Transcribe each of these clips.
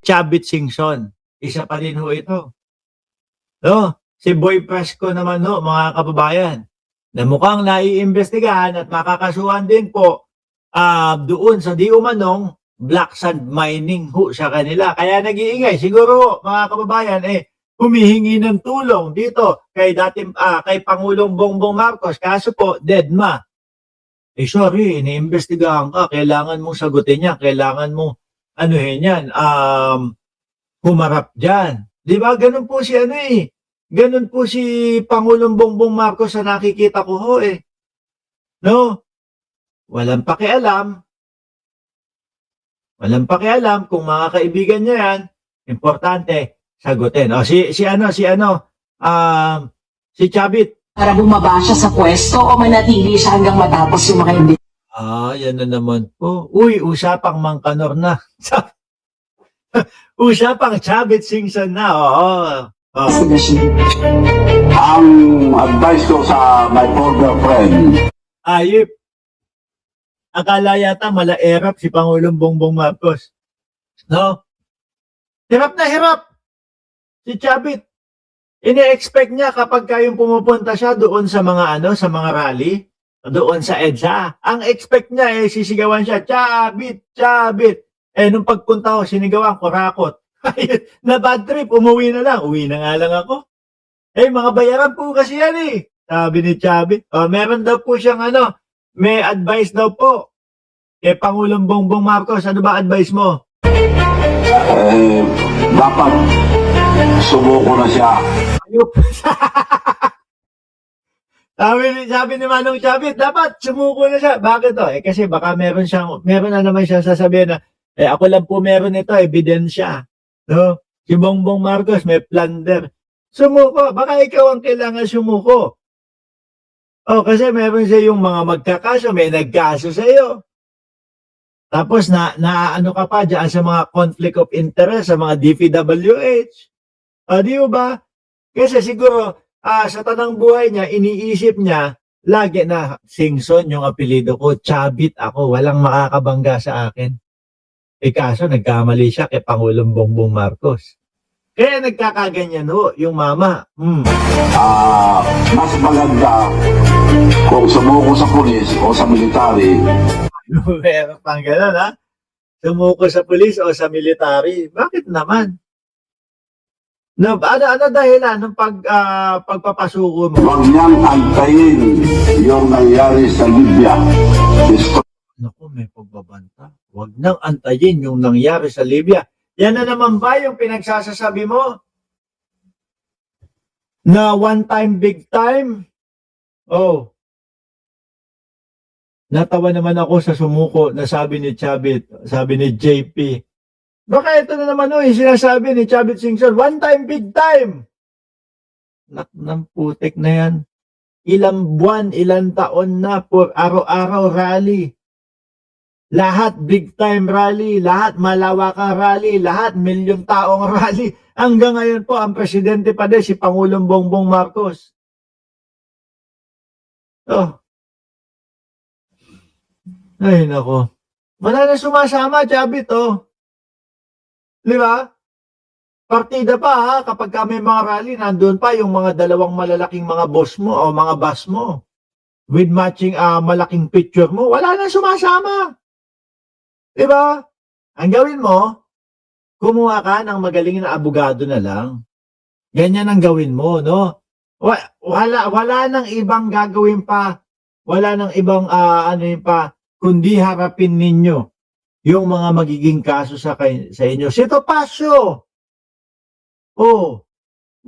Chavit Singson. Isa pa din ho ito. No? Si Boy Fresco naman ho, mga kababayan, na mukhang naiimbestigahan at makakasuhan din po doon sa di umanong black sand mining ho sa kanila. Kaya nag-iingay. Siguro mga kababayan, humihingi ng tulong dito kay kay Pangulong Bongbong Marcos. Kaso po, deadma. Sorry, iniimbestigahan ka. Kailangan mong sagutin yan. Kailangan mong anuhin yan. Humarap dyan. Di ba? Ganun po si Ganun po si Pangulong Bongbong Marcos sa nakikita ko ho No? Walang pakialam. Walang pakialam kung mga kaibigan niya yan. Importante, sagutin. Si Chavit. Para bumaba siya sa pwesto o manatili siya hanggang matapos yung mga hindi. Yan na naman po. Uy, usapang Mangkanor na. Usapang Chavit Singson na. Ang advice ko sa my former friend. Ayip. Akala yata malaerap si Pangulong Bongbong Marcos. No? Hirap na hirap. Si Chavit. Ini-expect niya kapag kayong pumupunta siya doon sa mga sa mga rally, doon sa EDSA. Ang expect niya sisigawan siya, Chavit, Chavit. Nung pagpunta ko, sinigawan ko, rakot. Na bad trip, umuwi na lang. Uwi na nga lang ako. Mga bayaran po kasi yan sabi ni Chavit. Meron daw po siyang may advice daw po. Pangulong Bongbong Marcos, ano ba advice mo? Dapat sumuko na siya. Ayup. sabi ni Manong Chavit, dapat sumuko na siya. Bakit to? Kasi baka meron na naman siya sasabihin na, ako lang po meron ito, ebidensya. No? Si Bongbong Marcos may plunder. Sumuko. Baka ikaw ang kailangan sumuko. Kasi meron siya yung mga magkakaso, may nagkaso sa iyo. Tapos naano ka pa dyan sa mga conflict of interest, sa mga DPWH. Di ba? Kasi siguro, sa tanang buhay niya, iniisip niya, lagi na Singson yung apelido ko, Chavit ako, walang makakabangga sa akin. Kaso nagkamali siya kay Pangulong Bongbong Marcos. Kaya nagkakaganyan yung mama. Mas maganda kung sumuko sa pulis o sa military. Meron pang gano'n, Sumuko sa pulis o sa military. Bakit naman? Ano dahilan ng pagpapasuko mo? Huwag niyang antayin yung nangyari sa Libya. Naku, may pagbabanta. Huwag nang antayin yung nangyari sa Libya. Yan na naman ba yung pinagsasasabi mo? Na one time, big time? Natawa naman ako sa sumuko na sabi ni Chavit, sabi ni JP. Baka ito na naman sinasabi ni Chavit Singson, one time, big time. Ng putik na yan. Ilang buwan, ilang taon na for araw-araw rally. Lahat big time rally, lahat malawakang rally, lahat milyong taong rally. Hanggang ngayon po, ang presidente pa din si Pangulong Bongbong Marcos. Ay, nako. Wala na sumasama, Chavit, Di ba? Partida pa, kapag may mga rally, nandun pa yung mga dalawang malalaking mga boss mo o mga boss mo. With matching malaking picture mo, wala na sumasama. Di ba? Ang gawin mo, kumuha ka ng magaling na abogado na lang. Ganyan ang gawin mo, no? Wala nang ibang gagawin pa. Wala nang ibang kundi harapin ninyo yung mga magiging kaso sa inyo. Si Topacio.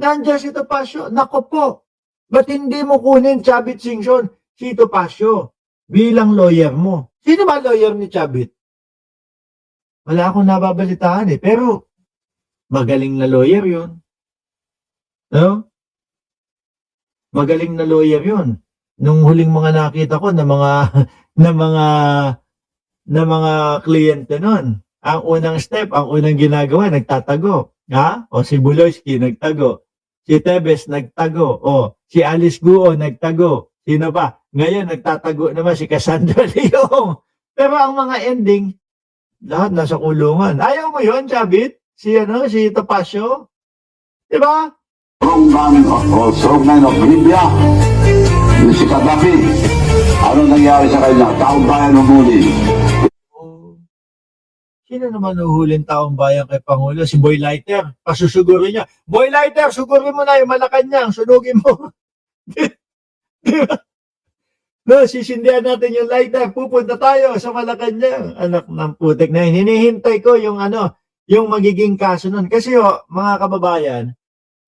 Nandiyan si Topacio. Nako po. Ba't hindi mo kunin Chavit Singson si Topacio bilang lawyer mo? Sino ba lawyer ni Chavit? Wala akong nababalitaan pero magaling na lawyer yun. No? Magaling na lawyer yun. Nung huling mga nakita ko na mga kliyente nun, ang unang step, ang unang ginagawa, nagtatago. O si Buloyski nagtago. Si Tebes nagtago. Si Alice Guo nagtago. Sino pa? Ngayon nagtatago naman si Cassandra Leong. Pero ang mga ending, lahat nasa kulungan. Ayaw mo yun, Chavit? si Topacio. Diba? strongman of Libya, si Gaddafi. Ano nangyari sa kanya? Taong bayan humuli. Oh. Sino naman uhulin taong bayan kay Pangulo? Si Boy Lighter. Pasusugurin niya. Boy Lighter, sugurin mo na yung Malacanang. Sunugin mo. Diba? No, sisindihan natin yung lighter. Pupunta tayo sa Malacanang. Anak ng putik na yun. Hinihintay ko yung yung magiging kaso nun. Kasi mga kababayan,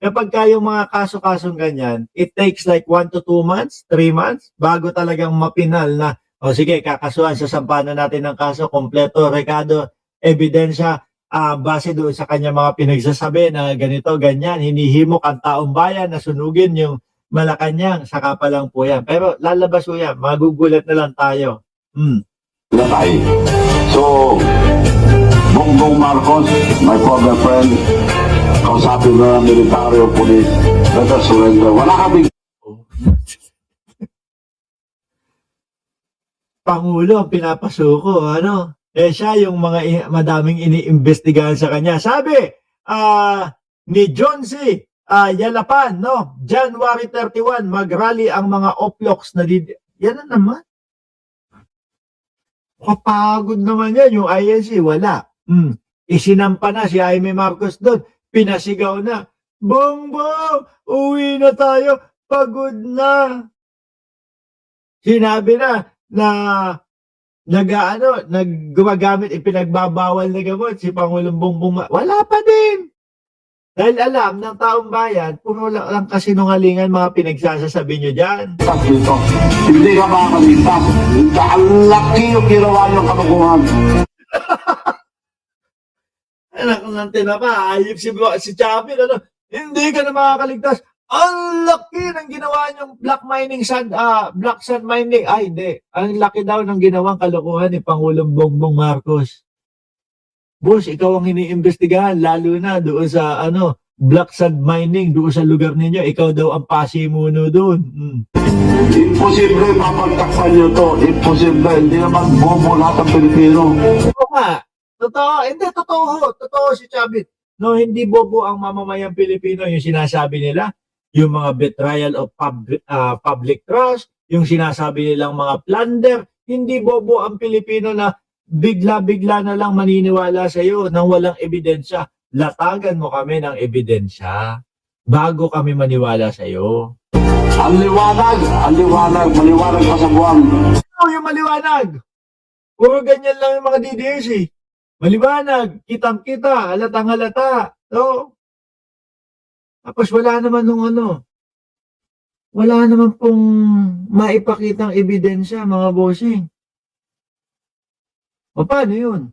kapag yung mga kaso-kasong ganyan, it takes like 1 to 2 months, 3 months, bago talagang mapinal na, sige, kakasuhan, sasampanan natin ng kaso, kompleto, rekado, ebidensya, base doon sa kanya mga pinagsasabi na ganito, ganyan, hinihimok ang taong bayan na sunugin yung Malacanang, saka pa lang po yan. Pero lalabas po yan, magugulat na lang tayo. Natay. So, Bongbong Marcos, my former friend, kausapin na ng military o police, let us surrender. Wala kaming Pangulo ang pinapasuko, siya yung mga madaming iniimbestigahan sa kanya. Sabi, ni John C. Yalapan, January 31, mag-rally ang mga oplox na yan na naman. Kapagod naman yan, yung INC, wala. Isinampa na si Jaime Marcos doon, pinasigaw na, Bongbong, uwi na tayo, pagod na. Sinabi na gumagamit, ipinagbabawal na gamot si Pangulong Bongbong. Wala pa din. Dahil alam ng taong bayan, puro lang kasinungalingan mga pinagsasasabi nyo dyan. dito. Hindi ka makakaligtas. Ang laki yung ginawa niyong kalukuhan. Anak ng tinapa, ayip si Chappie, hindi ka na makakaligtas. Ang laki ng ginawa niyong black sand mining. Ay, hindi. Ang laki daw ng ginawang kalokohan ni Pangulong Bongbong Marcos. Boss, ikaw ang iniimbestigahan, lalo na doon sa black sand mining, doon sa lugar ninyo. Ikaw daw ang pasimuno doon. Imposible mapagtakpan niyo to. Imposible. Hindi naman bobo lahat ng Pilipino. Oo nga. Totoo. Hindi, totoo. Totoo si Chavit. No, hindi bobo ang mamamayang Pilipino yung sinasabi nila. Yung mga betrayal of public trust, yung sinasabi nilang mga plunder. Hindi bobo ang Pilipino na bigla-bigla na lang maniniwala sa iyo nang walang ebidensya. Latagan mo kami ng ebidensya bago kami maniwala sa iyo. Ang liwanag, maliwanag pa sa buwan. Yung maliwanag. Puro ganyan lang yung mga DDS eh. Maliwanag, kitang-kita, halatang-halata. No? Tapos wala naman wala naman pong maipakitang ebidensya, mga bossing. O paano yun?